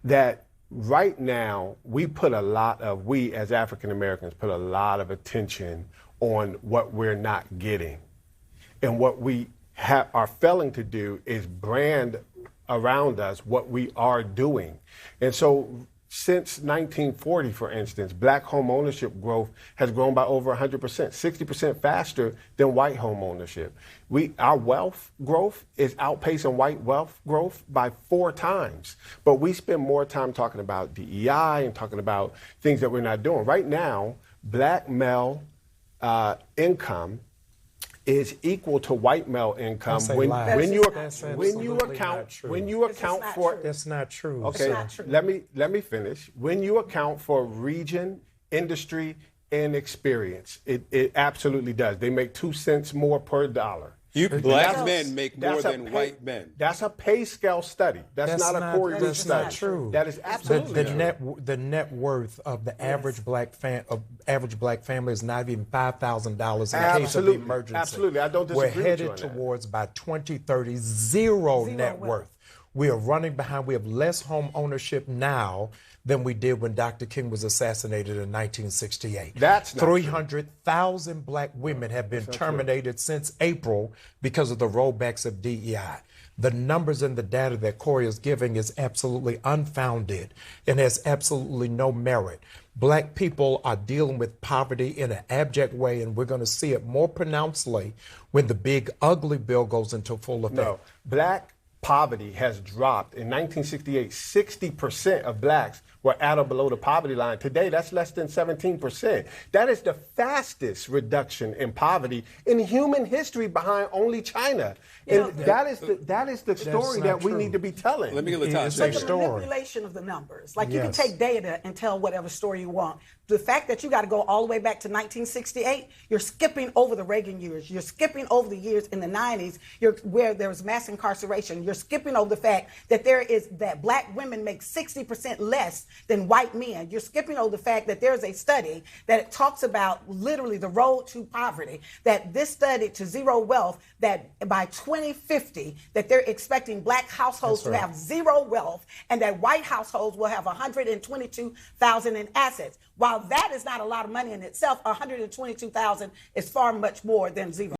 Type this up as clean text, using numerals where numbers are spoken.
that right now we as African Americans put a lot of attention on what we're not getting. And what we are failing to do is brand around us what we are doing. And so since 1940, for instance, black home ownership growth has grown by over 100%, 60% faster than white home ownership. Our wealth growth is outpacing white wealth growth by 4 times. But we spend more time talking about DEI and talking about things that we're not doing. Right now, black male income is equal to white male income when you account for. That's not true. Okay, not true. let me finish. When you account for region, industry, and experience, it absolutely does. They make 2 cents more per dollar. Black men make more than white men. That's a pay scale study. That's not a Corey Reed study. That's not true. That is absolutely true. The net worth of the average black family is not even $5,000 in case of emergency. Absolutely, I don't disagree We're with you headed on that. towards by 2030 zero net worth. We are running behind. We have less home ownership now than we did when Dr. King was assassinated in 1968. That's not 300,000 black women have been terminated since April because of the rollbacks of DEI. The numbers and the data that Corey is giving is absolutely unfounded and has absolutely no merit. Black people are dealing with poverty in an abject way, and we're going to see it more pronouncedly when the big ugly bill goes into full effect. No, black poverty has dropped. In 1968, 60% of blacks were at or below the poverty line. Today, that's less than 17%. That is the fastest reduction in poverty in human history, behind only China. And that is the story that we need to be telling. Let me get Latasha. It's like the manipulation of the numbers. Like you can take data and tell whatever story you want. The fact that you got to go all the way back to 1968, you're skipping over the Reagan years. You're skipping over the years in the 90s where there was mass incarceration. You're skipping over the fact that black women make 60% less than white men. You're skipping over the fact that there's a study that talks about literally the road to poverty, that this study to zero wealth, that by 2050, that they're expecting black households to have zero wealth and that white households will have 122,000 in assets. While that is not a lot of money in itself, 122,000 is far much more than zero.